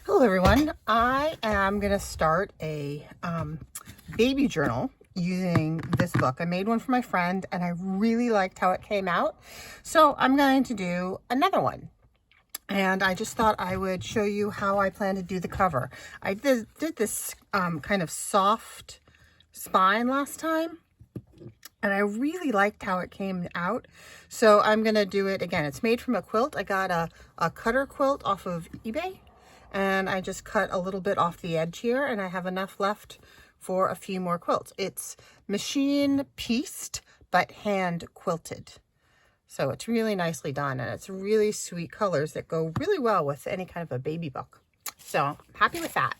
Hello everyone. I am going to start a baby journal using this book. I made one for my friend and I really liked how it came out. So I'm going to do another one. And I just thought I would show you how I plan to do the cover. I did this kind of soft spine last time. And I really liked how it came out. So I'm going to do it again. It's made from a quilt. I got a cutter quilt off of eBay. And I just cut a little bit off the edge here, and I have enough left for a few more quilts. It's machine pieced, but hand quilted. So it's really nicely done, and it's really sweet colors that go really well with any kind of a baby book. So I'm happy with that.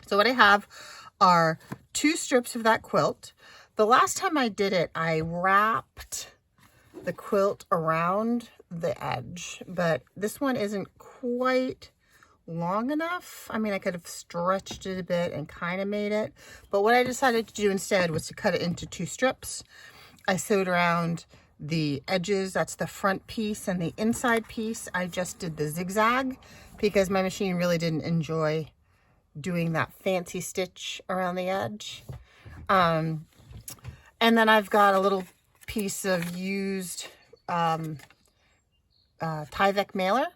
So what I have are 2 strips of that quilt. The last time I did it, I wrapped the quilt around the edge, but this one isn't quite long enough. I mean, I could have stretched it a bit and kind of made it, but what I decided to do instead was to cut it into 2 strips. I sewed around the edges, that's the front piece, and the inside piece I just did the zigzag because my machine really didn't enjoy doing that fancy stitch around the edge. And then I've got a little piece of used Tyvek mailer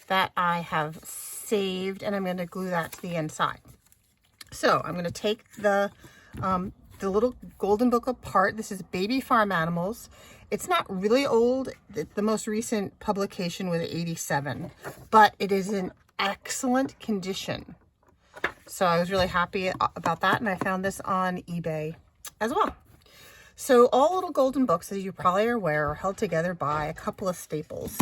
that I have saved, and I'm going to glue that to the inside. So I'm going to take the little golden book apart. This is Baby Farm Animals. It's not really old. The most recent publication was 87, but it is in excellent condition. So I was really happy about that, and I found this on eBay as well. So all little golden books, as you probably are aware, are held together by a couple of staples.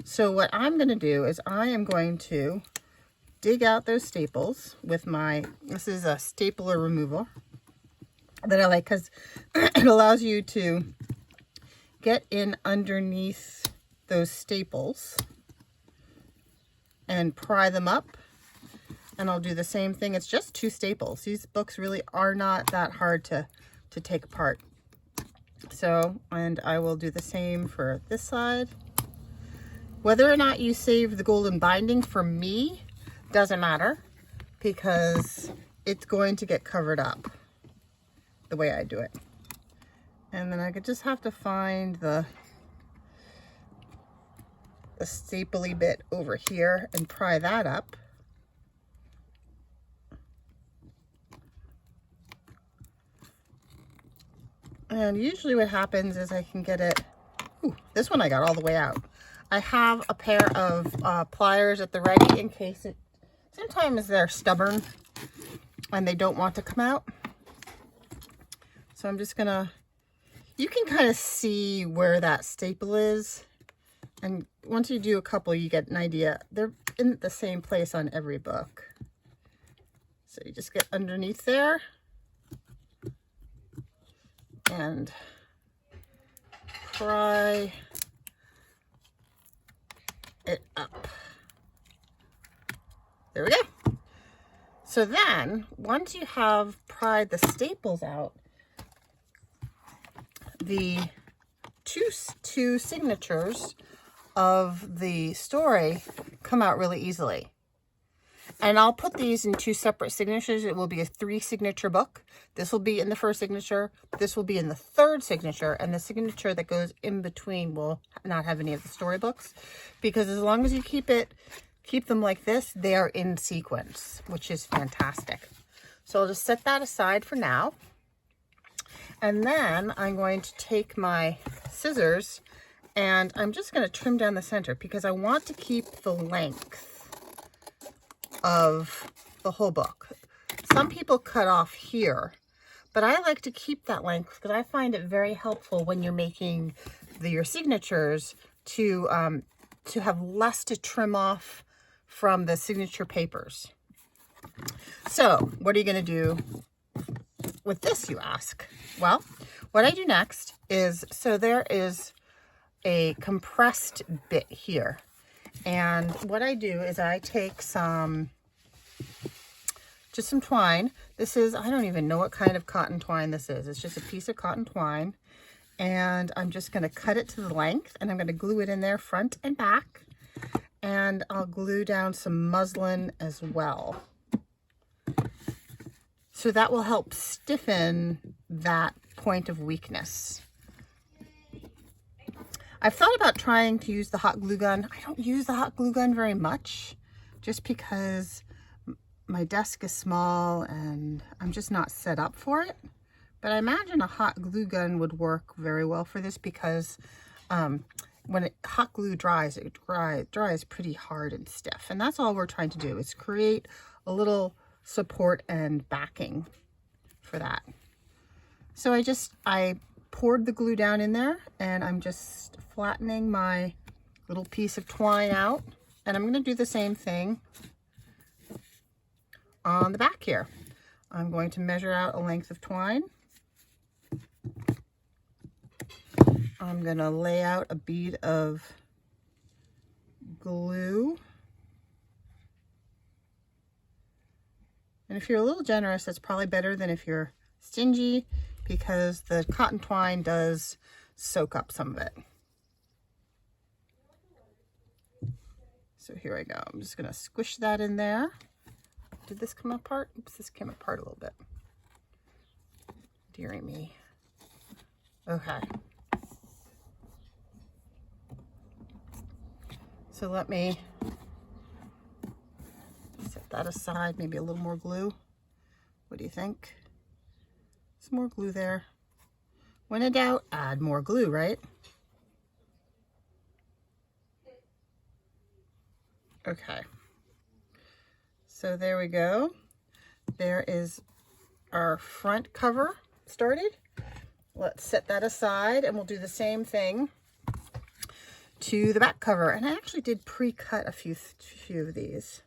So what I'm going to do is I am going to dig out those staples with this is a stapler removal that I like because it allows you to get in underneath those staples and pry them up. And I'll do the same thing. It's just 2 staples. These books really are not that hard to take apart. So, and I will do the same for this side. Whether or not you save the golden binding, for me, doesn't matter because it's going to get covered up the way I do it. And then I could just have to find the stapley bit over here and pry that up. And usually what happens is I can get it, this one I got all the way out. I have a pair of pliers at the ready in case sometimes they're stubborn and they don't want to come out. So I'm just gonna, you can kind of see where that staple is. And once you do a couple, you get an idea. They're in the same place on every book. So you just get underneath there and pry it up. There we go. So then, once you have pried the staples out, the two signatures of the story come out really easily. And I'll put these in 2 separate signatures. It will be a 3 signature book. This will be in the first signature. This will be in the 3rd signature. And the signature that goes in between will not have any of the storybooks. Because as long as you keep them like this, they are in sequence, which is fantastic. So I'll just set that aside for now. And then I'm going to take my scissors and I'm just going to trim down the center because I want to keep the length of the whole book. Some people cut off here, but I like to keep that length because I find it very helpful when you're making your signatures to have less to trim off from the signature papers. So what are you going to do with this, you ask? Well, what I do next is, so there is a compressed bit here. And what I do is I take just some twine. This is, I don't even know what kind of cotton twine this is. It's just a piece of cotton twine. And I'm just going to cut it to the length and I'm going to glue it in there front and back. And I'll glue down some muslin as well. So that will help stiffen that point of weakness. I've thought about trying to use the hot glue gun. I don't use the hot glue gun very much just because my desk is small and I'm just not set up for it. But I imagine a hot glue gun would work very well for this because when hot glue dries, it dries pretty hard and stiff. And that's all we're trying to do, is create a little support and backing for that. So I poured the glue down in there, and I'm just flattening my little piece of twine out. And I'm going to do the same thing on the back here. I'm going to measure out a length of twine. I'm going to lay out a bead of glue. And if you're a little generous, that's probably better than if you're stingy, because the cotton twine does soak up some of it. So here I go. I'm just going to squish that in there. Did this come apart? Oops, this came apart a little bit. Dearie me. Okay. So let me set that aside, maybe a little more glue. What do you think? Some more glue there. When in doubt, add more glue, right? Okay. So there we go. There is our front cover started. Let's set that aside and we'll do the same thing to the back cover. And I actually did pre-cut a few of these.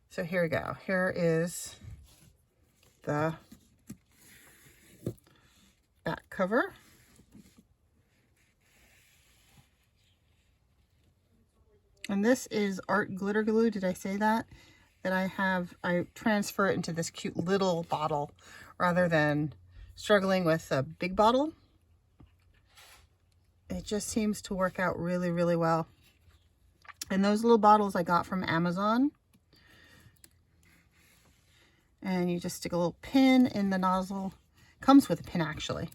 So here we go. Here is the back cover. And this is art glitter glue. Did I say that? That I transfer it into this cute little bottle rather than struggling with a big bottle. It just seems to work out really, really well. And those little bottles I got from Amazon. And you just stick a little pin in the nozzle. Comes with a pin actually.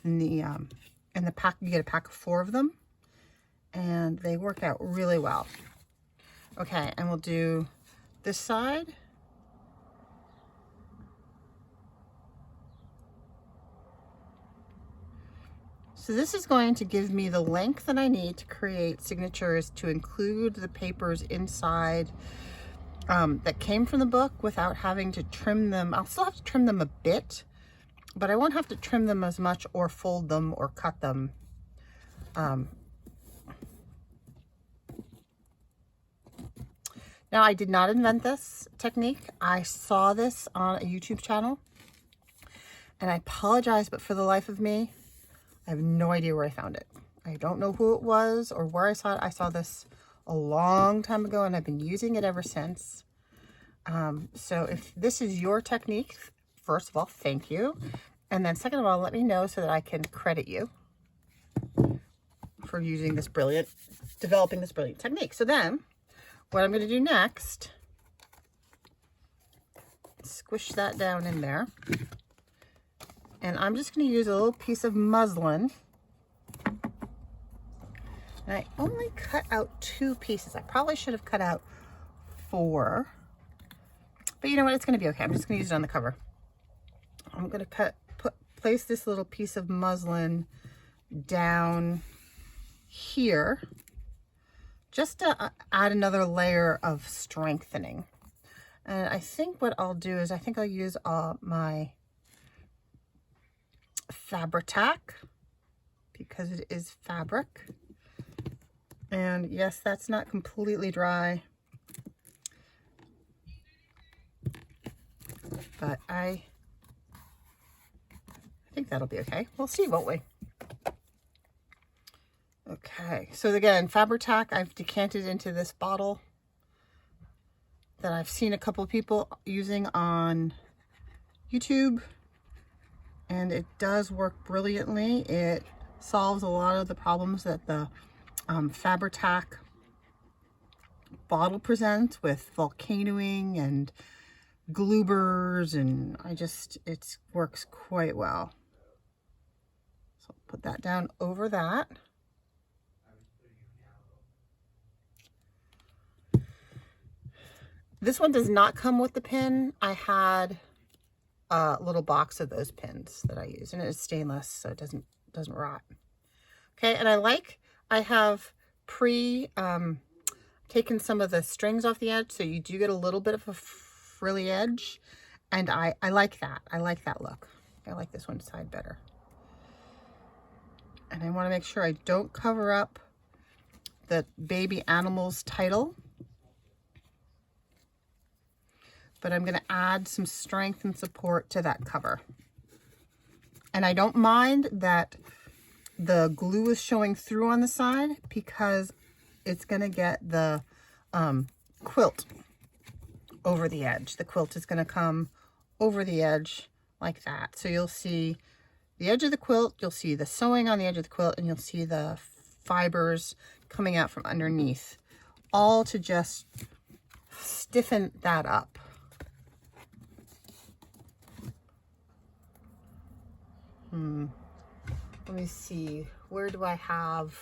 In the pack, you get a pack of 4 of them. And they work out really well. Okay, and we'll do this side. So this is going to give me the length that I need to create signatures to include the papers inside that came from the book without having to trim them. I'll still have to trim them a bit, but I won't have to trim them as much or fold them or cut them. Now, I did not invent this technique. I saw this on a YouTube channel, and I apologize, but for the life of me, I have no idea where I found it. I don't know who it was or where I saw it. I saw this a long time ago, and I've been using it ever since. So if this is your technique, first of all, thank you. And then second of all, let me know so that I can credit you for using this developing this brilliant technique. So then, what I'm going to do next, squish that down in there. And I'm just going to use a little piece of muslin. And I only cut out 2 pieces. I probably should have cut out 4. But you know what? It's going to be okay. I'm just going to use it on the cover. I'm going to place this little piece of muslin down here, just to add another layer of strengthening. And I think what I'll do is I think I'll use my Fabri-Tac, because it is fabric. And yes, that's not completely dry, but I think that'll be okay. We'll see, won't we? Okay, so again, Fabri-Tac, I've decanted into this bottle that I've seen a couple of people using on YouTube, and it does work brilliantly. It solves a lot of the problems that the Fabri-Tac bottle presents with volcanoing and gloobers, and it works quite well. So I'll put that down over that. This one does not come with the pin. I had a little box of those pins that I use, and it's stainless, so it doesn't rot. Okay, and I have taken some of the strings off the edge, so you do get a little bit of a frilly edge, and I like that. I like that look. I like this one side better. And I want to make sure I don't cover up the baby animal's title, but I'm going to add some strength and support to that cover. And I don't mind that the glue is showing through on the side, because it's going to get the quilt over the edge. The quilt is going to come over the edge like that. So you'll see the edge of the quilt, you'll see the sewing on the edge of the quilt, and you'll see the fibers coming out from underneath, all to just stiffen that up. Let me see, where do I have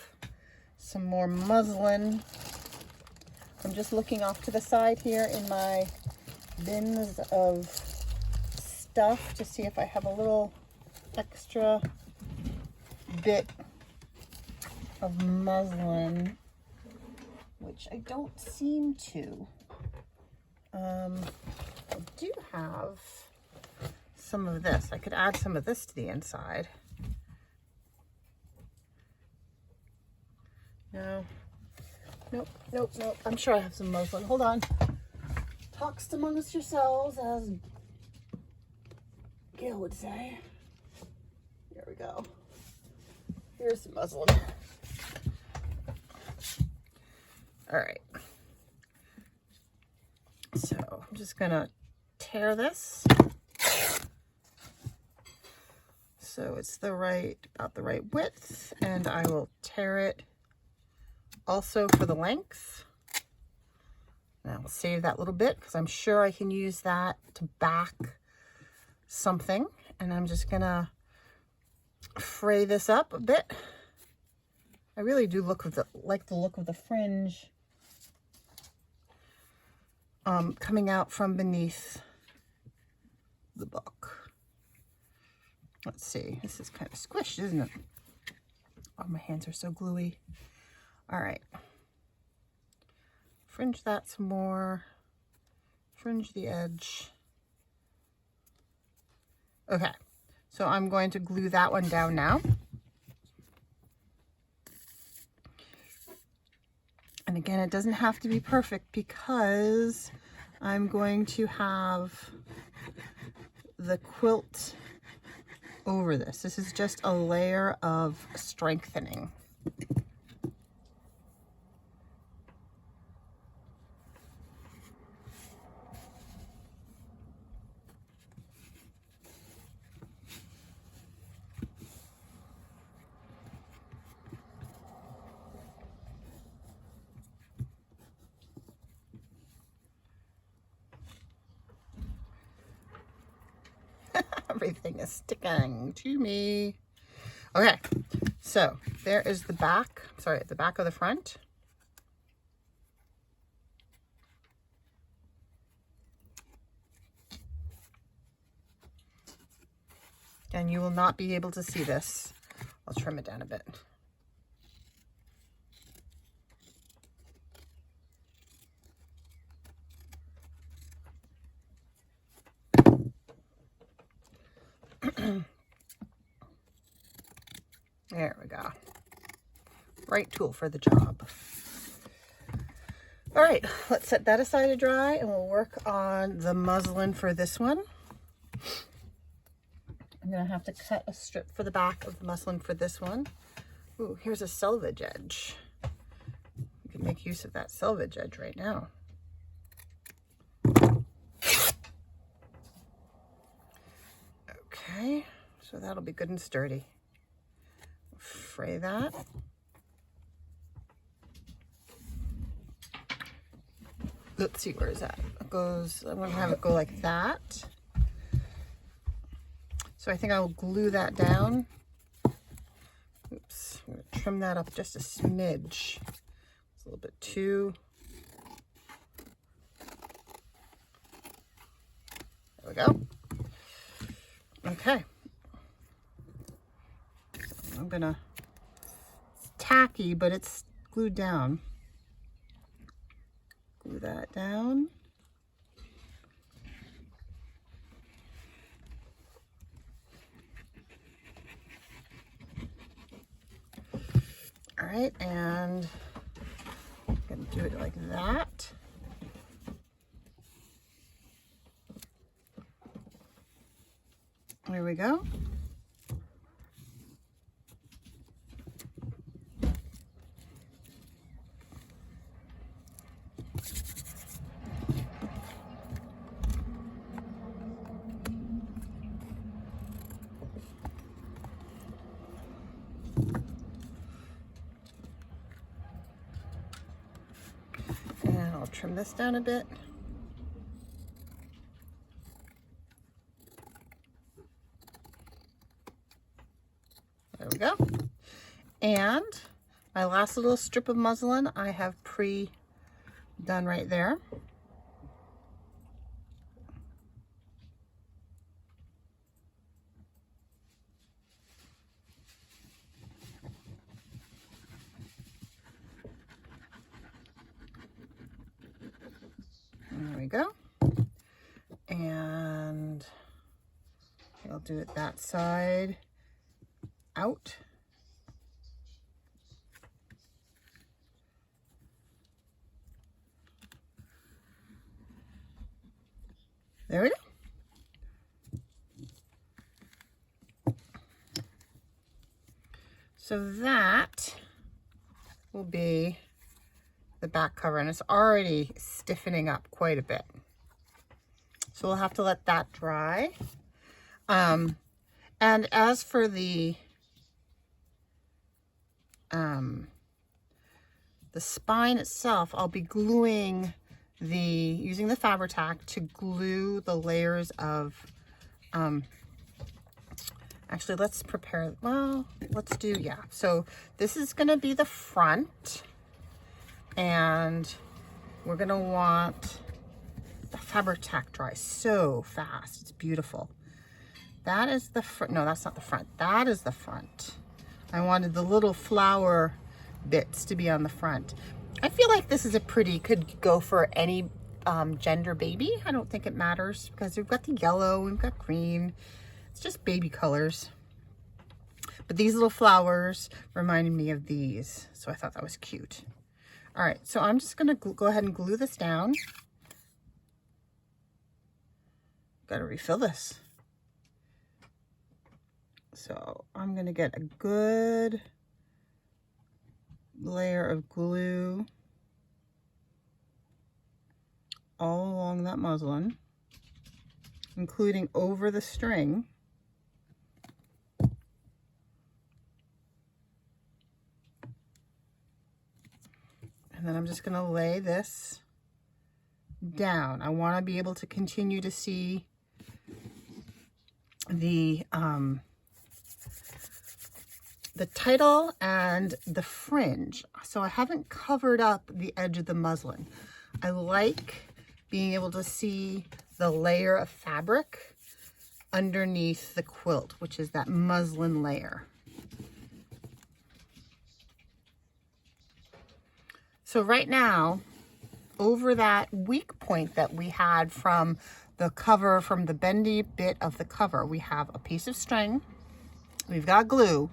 some more muslin? I'm just looking off to the side here in my bins of stuff to see if I have a little extra bit of muslin, which I don't seem to. I do have some of this. I could add some of this to the inside. No. Nope, nope, nope. I'm sure I have some muslin. Hold on. Talks amongst yourselves, as Gail would say. Here we go. Here's some muslin. All right. So I'm just gonna tear this. So it's about the right width, and I will tear it also for the length. And I'll save that little bit because I'm sure I can use that to back something. And I'm just gonna fray this up a bit. I really do like the look of the fringe coming out from beneath the book. Let's see, this is kind of squished, isn't it? Oh, my hands are so gluey. All right, fringe that some more, fringe the edge. Okay, so I'm going to glue that one down now. And again, it doesn't have to be perfect because I'm going to have the quilt over this. This is just a layer of strengthening. Everything is sticking to me. Okay, so there is the back, the back of the front. And you will not be able to see this. I'll trim it down a bit. There we go. Right tool for the job. All right, let's set that aside to dry and we'll work on the muslin for this one. I'm gonna have to cut a strip for the back of the muslin for this one. Ooh, here's a selvage edge. You can make use of that selvage edge right now. Okay, so that'll be good and sturdy. Fray that. let's see, where is that? It goes, I'm gonna have it go like that. So I think I'll glue that down. Oops, I'm gonna trim that up just a smidge. It's a little bit too. There we go. Okay. I'm gonna, it's tacky, but it's glued down. Glue that down. All right, and I'm gonna do it like that. There we go. And I'll trim this down a bit. There we go. And my last little strip of muslin I have pre-done right there. There we go. And I'll do it that side out. There we go. So that will be the back cover, and it's already stiffening up quite a bit. So we'll have to let that dry. And as for the spine itself, I'll be gluing using the Fabri-Tac to glue the layers of, actually let's prepare, well, let's do, yeah. So this is gonna be the front, and we're gonna want the Fabri-Tac dry so fast, it's beautiful. That is the front, no, that's not the front, that is the front. I wanted the little flower bits to be on the front. I feel like this is could go for any gender baby. I don't think it matters because we've got the yellow, we've got green. It's just baby colors. But these little flowers reminded me of these, so I thought that was cute. All right, so I'm just gonna go ahead and glue this down. Gotta refill this. So I'm gonna get a good layer of glue all along that muslin, including over the string. And then I'm just going to lay this down. I want to be able to continue to see the title and the fringe. So I haven't covered up the edge of the muslin. I like being able to see the layer of fabric underneath the quilt, which is that muslin layer. So right now, over that weak point that we had from the cover, from the bendy bit of the cover, we have a piece of string, we've got glue,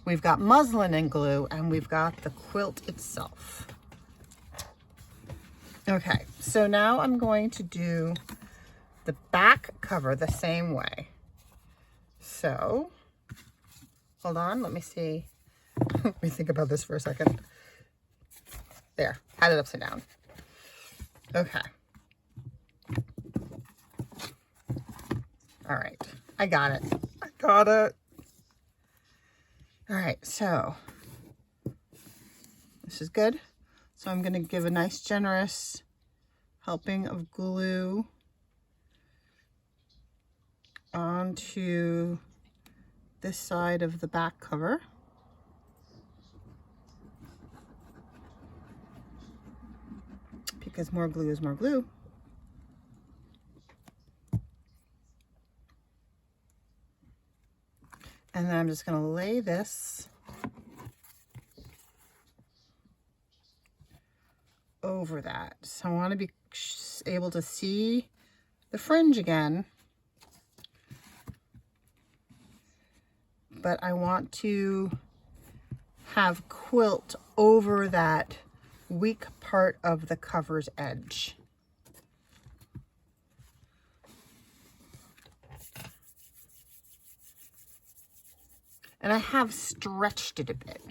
we've got muslin and glue, and we've got the quilt itself. Okay, so now I'm going to do the back cover the same way. So, hold on, let me see. Let me think about this for a second. There, had it upside down. Okay. All right, I got it. I got it. All right, so this is good. So I'm going to give a nice generous helping of glue onto this side of the back cover. Because more glue is more glue. And then I'm just going to lay this over that. So I want to be able to see the fringe again. But I want to have quilt over that weak part of the cover's edge. And I have stretched it a bit.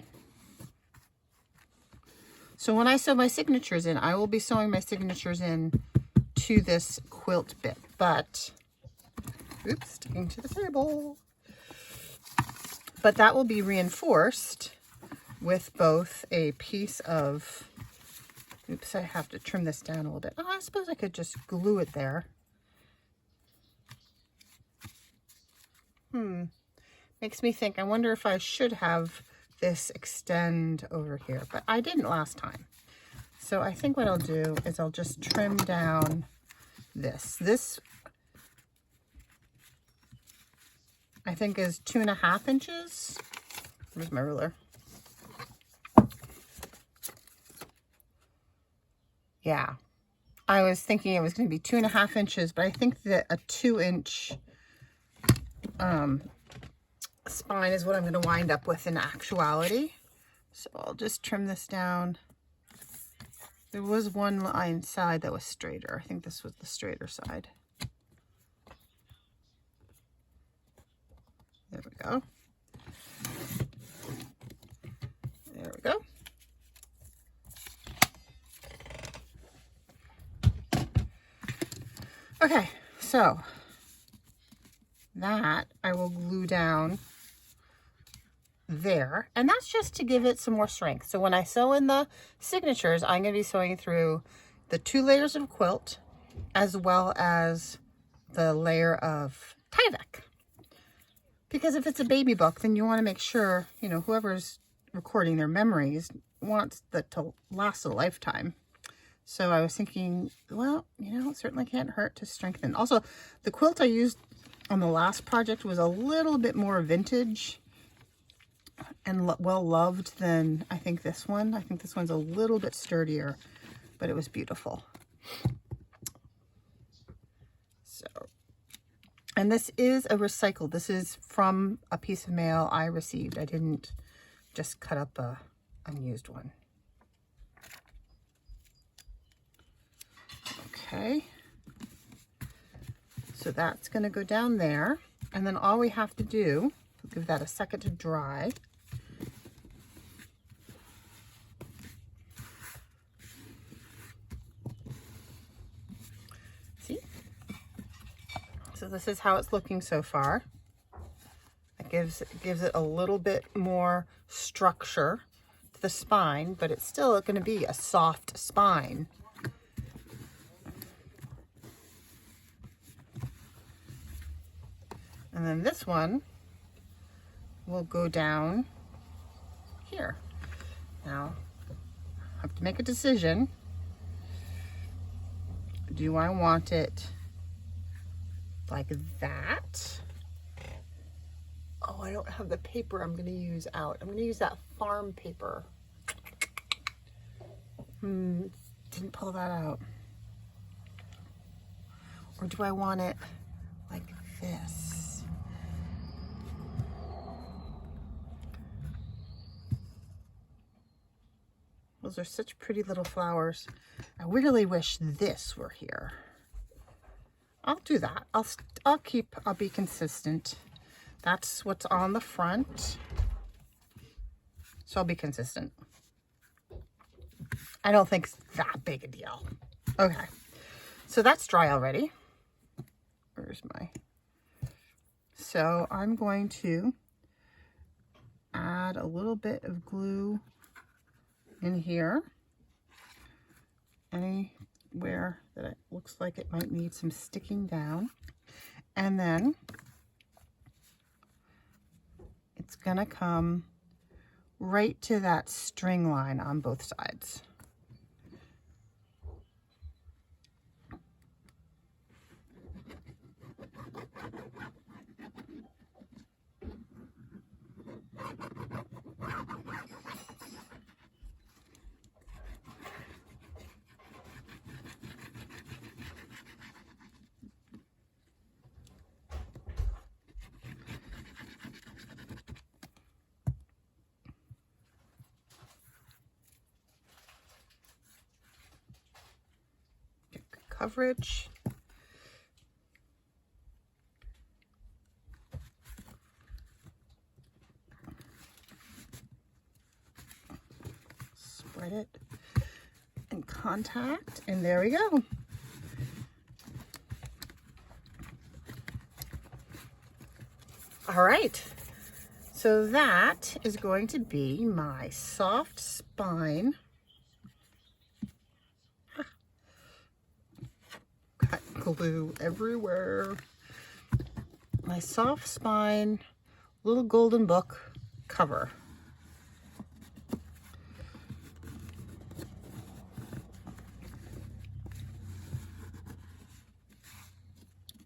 So when I sew my signatures in, I will be sewing my signatures in to this quilt bit, but, oops, sticking to the table. But that will be reinforced with both a piece of, oops, I have to trim this down a little bit. Oh, I suppose I could just glue it there. Makes me think, I wonder if I should have this extend over here, but I didn't last time. So I think what I'll do is I'll just trim down this. This, I think, is 2.5 inches. Where's my ruler? Yeah, I was thinking it was going to be 2.5 inches, but I think that a 2-inch spine is what I'm going to wind up with in actuality. So I'll just trim this down. There was one line side that was straighter. I think this was the straighter side. There we go. There we go. Okay, so that I will glue down there, and that's just to give it some more strength. So when I sew in the signatures, I'm going to be sewing through the 2 layers of quilt as well as the layer of Tyvek. Because if it's a baby book, then you want to make sure, you know, whoever's recording their memories wants that to last a lifetime. So I was thinking, well, you know, it certainly can't hurt to strengthen. Also, the quilt I used on the last project was a little bit more vintage and well loved than I think this one. I think this one's a little bit sturdier, but it was beautiful. So, and this is a recycled. This is from a piece of mail I received. I didn't just cut up a unused one. Okay. So that's going to go down there. And then all we have to do, give that a second to dry. See? So this is how it's looking so far. It gives it a little bit more structure to the spine, but it's still going to be a soft spine. And then this one will go down here. Now, I have to make a decision. Do I want it like that? Oh, I don't have the paper I'm going to use out. I'm going to use that farm paper. Didn't pull that out. Or do I want it like this? Those are such pretty little flowers. I really wish this were here. I'll do that. I'll be consistent. That's what's on the front. So I'll be consistent. I don't think it's that big a deal. Okay. So that's dry already. Where's my... So I'm going to add a little bit of glue in here. Any where that it looks like it might need some sticking down. And then it's gonna come right to that string line on both sides. Get good coverage. Spread it in contact, and there we go. All right, so that is going to be my soft spine. Got glue everywhere. My soft spine little golden book cover.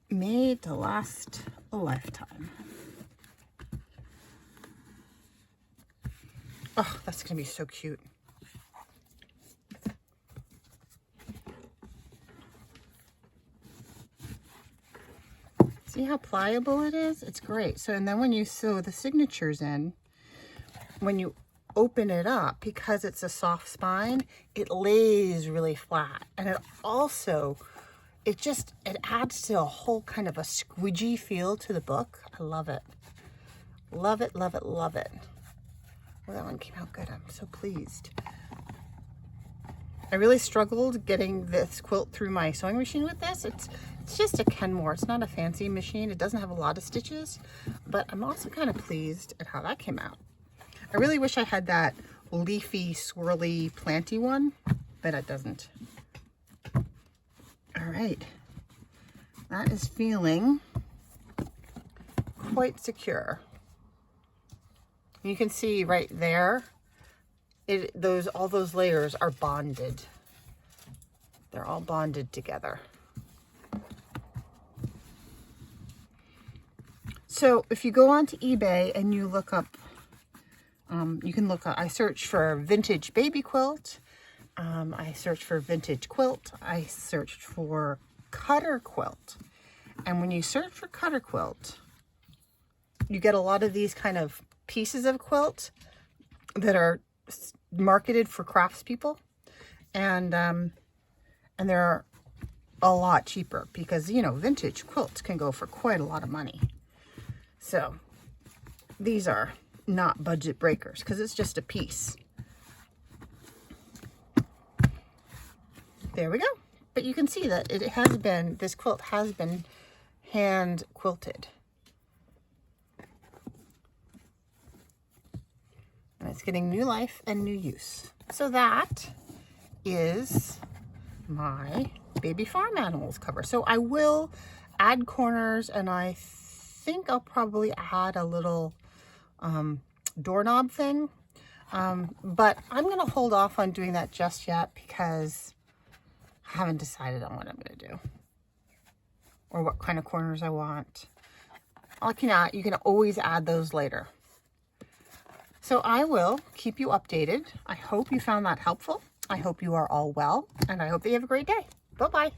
Made to last a lifetime. Oh, that's gonna be so cute. See how pliable it is? It's great. So, and then when you sew the signatures in, when you open it up, because it's a soft spine, it lays really flat. And it also, it adds to a whole kind of a squidgy feel to the book. I love it. Love it, love it, love it. Well, that one came out good. I'm so pleased. I really struggled getting this quilt through my sewing machine with this. It's just a Kenmore. It's not a fancy machine. It doesn't have a lot of stitches, but I'm also kind of pleased at how that came out. I really wish I had that leafy, swirly, planty one, but it doesn't. All right, that is feeling quite secure. You can see right there, all those layers are bonded. They're all bonded together. So if you go onto eBay and you look up, you can look up, I search for vintage baby quilt. I searched for vintage quilt. I searched for cutter quilt. And when you search for cutter quilt, you get a lot of these kind of pieces of quilt that are marketed for craftspeople. And they're a lot cheaper because, you know, vintage quilts can go for quite a lot of money. So these are not budget breakers because it's just a piece. There we go. But you can see that this quilt has been hand quilted. And it's getting new life and new use. So that is my baby farm animals cover. So I will add corners, and I think I'll probably add a little doorknob thing. But I'm going to hold off on doing that just yet because I haven't decided on what I'm going to do or what kind of corners I want. You can always add those later. So I will keep you updated. I hope you found that helpful. I hope you are all well, and I hope that you have a great day. Bye-bye.